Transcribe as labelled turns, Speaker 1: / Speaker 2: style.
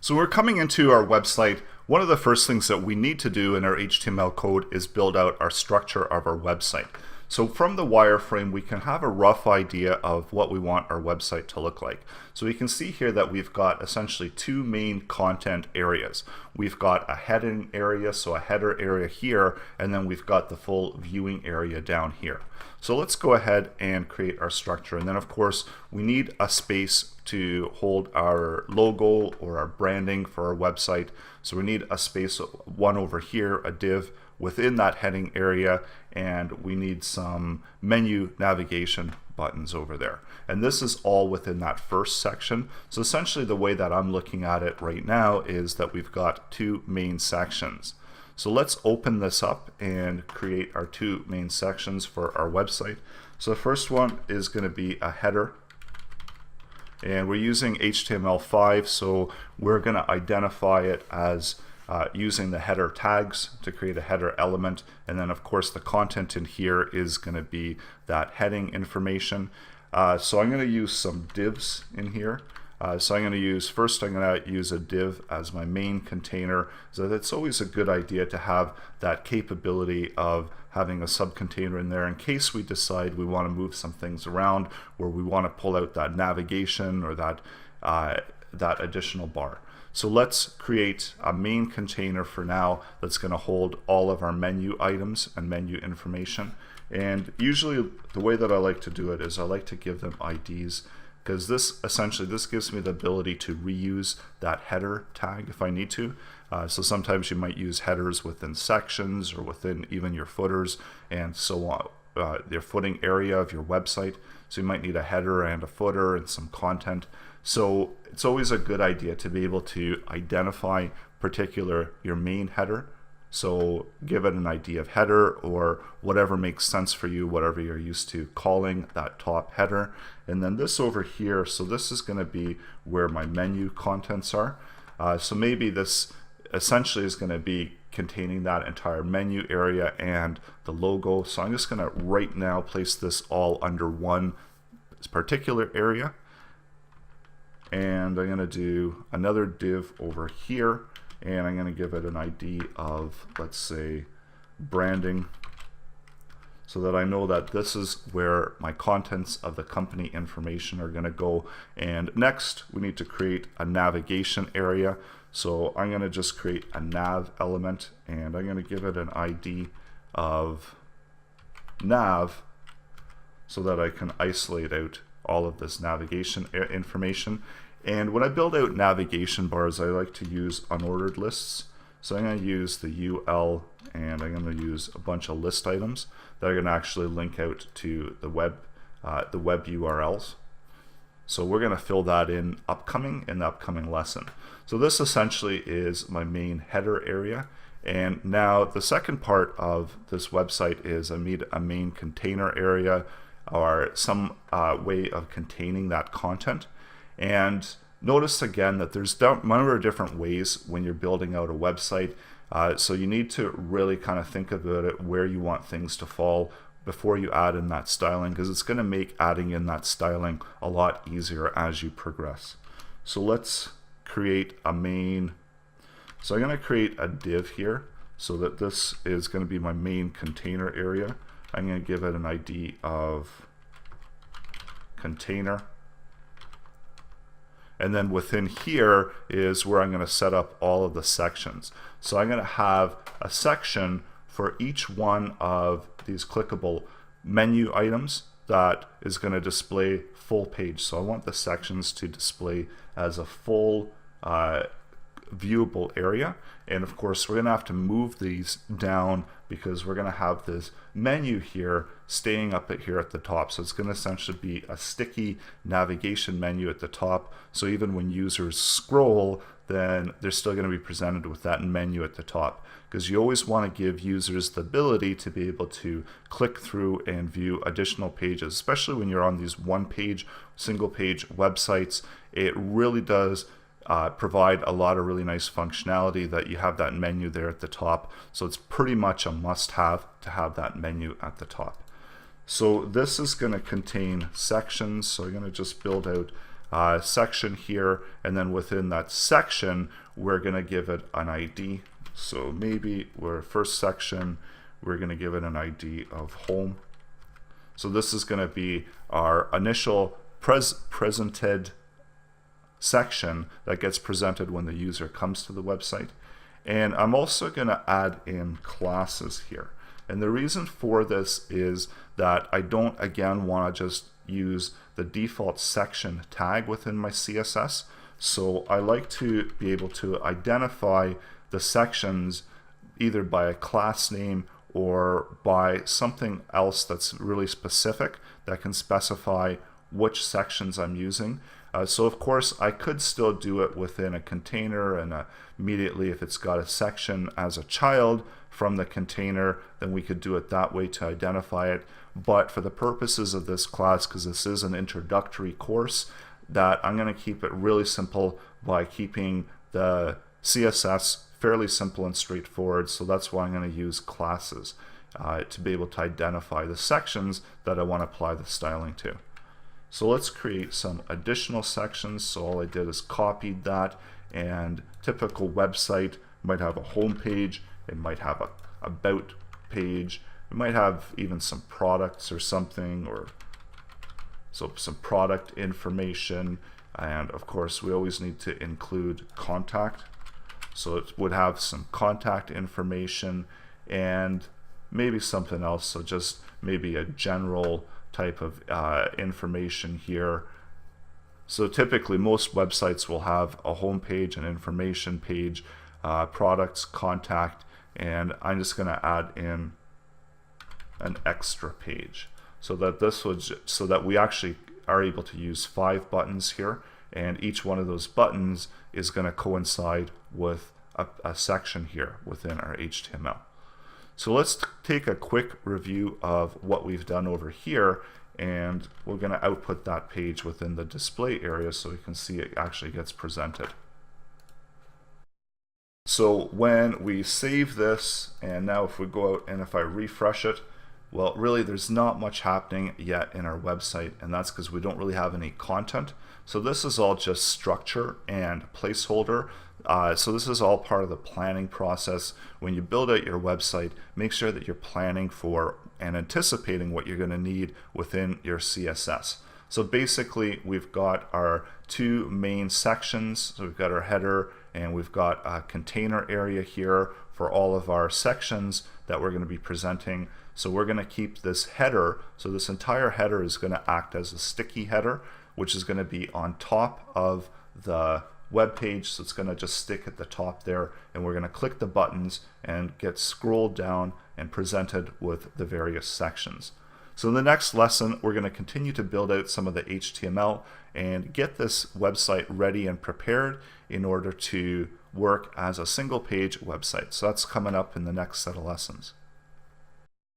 Speaker 1: So we're coming into our website. One of the first things that we need to do in our HTML code is build out our structure of our website. So from the wireframe, we can have a rough idea of what we want our website to look like. So we can see here that we've got essentially two main content areas. We've got a heading area, so a header area here, and then we've got the full viewing area down here. So let's go ahead and create our structure. And then of course, we need a space to hold our logo or our branding for our website. So we need a space, one over here, a div within that heading area, and we need some menu navigation buttons over there. And this is all within that first section. So essentially the way that I'm looking at it right now is that we've got two main sections. So let's open this up and create our two main sections for our website. So the first one is going to be a header. And we're using HTML5, so we're going to identify it as using the header tags to create a header element. And then of course the content in here is going to be that heading information. So I'm going to use some divs in here. So I'm going to use a div as my main container. So it's always a good idea to have that capability of having a subcontainer in there in case we decide we want to move some things around, or we want to pull out that navigation or that additional bar. So let's create a main container for now that's going to hold all of our menu items and menu information. And usually the way that I like to do it is I like to give them IDs, because this gives me the ability to reuse that header tag if I need to. So sometimes you might use headers within sections or within even your footers and so on, your footing area of your website. So you might need a header and a footer and some content. So it's always a good idea to be able to identify your main header. So give it an ID of header or whatever makes sense for you, whatever you're used to calling that top header. And then this over here, so this is going to be where my menu contents are. So maybe this essentially is going to be containing that entire menu area and the logo. So I'm just going to right now place this all under one particular area. And I'm going to do another div over here, and I'm going to give it an ID of, let's say, branding, so that I know that this is where my contents of the company information are going to go. And next we need to create a navigation area. So I'm going to just create a nav element, and I'm going to give it an ID of nav so that I can isolate out all of this navigation information. And when I build out navigation bars, I like to use unordered lists. So I'm going to use the UL, and I'm going to use a bunch of list items that are going to actually link out to the web URLs. So we're going to fill that in the upcoming lesson. So this essentially is my main header area. And now the second part of this website is I need a main container area, or some way of containing that content. And notice again that there's a number of different ways when you're building out a website. So you need to really kind of think about it, where you want things to fall before you add in that styling, because it's going to make adding in that styling a lot easier as you progress. So let's create a main. So I'm going to create a div here so that this is going to be my main container area. I'm going to give it an ID of container. And then within here is where I'm going to set up all of the sections. So I'm going to have a section for each one of these clickable menu items that is going to display full page. So I want the sections to display as a full viewable area. And of course we're going to have to move these down because we're going to have this menu here staying up here at the top. So it's going to essentially be a sticky navigation menu at the top. So even when users scroll, then they're still going to be presented with that menu at the top, because you always want to give users the ability to be able to click through and view additional pages, especially when you're on these single page websites. It really does provide a lot of really nice functionality that you have that menu there at the top. So it's pretty much a must-have to have that menu at the top. So this is going to contain sections. So I'm going to just build out section here, and then within that section we're going to give it an ID. So maybe our first section, we're going to give it an ID of home. So this is going to be our initial presented section that gets presented when the user comes to the website. And I'm also going to add in classes here. And the reason for this is that I don't, again, want to just use the default section tag within my CSS. So I like to be able to identify the sections either by a class name or by something else that's really specific that can specify which sections I'm using. So of course I could still do it within a container, and immediately if it's got a section as a child from the container, then we could do it that way to identify it. But for the purposes of this class, because this is an introductory course, that I'm going to keep it really simple by keeping the CSS fairly simple and straightforward. So that's why I'm going to use classes to be able to identify the sections that I want to apply the styling to. So let's create some additional sections. So all I did is copied that, and typical website might have a home page, it might have a about page, it might have even some products or something, or so some product information, and of course we always need to include contact. So it would have some contact information and maybe something else, so just maybe a general type of information here. So typically most websites will have a home page, an information page, products, contact, and I'm just going to add in an extra page so that we actually are able to use 5 buttons here, and each one of those buttons is going to coincide with a section here within our HTML. So let's take a quick review of what we've done over here, and we're going to output that page within the display area so we can see it actually gets presented. So when we save this, and now if we go out and if I refresh it, well, really there's not much happening yet in our website, and that's because we don't really have any content. So this is all just structure and placeholder. So this is all part of the planning process. When you build out your website, make sure that you're planning for and anticipating what you're going to need within your CSS. So basically we've got our 2 main sections. So we've got our header, and we've got a container area here for all of our sections that we're going to be presenting. So we're going to keep this header, so this entire header is going to act as a sticky header, which is going to be on top of the web page. So it's going to just stick at the top there, and we're going to click the buttons and get scrolled down and presented with the various sections. So in the next lesson, we're going to continue to build out some of the HTML and get this website ready and prepared in order to work as a single page website. So that's coming up in the next set of lessons.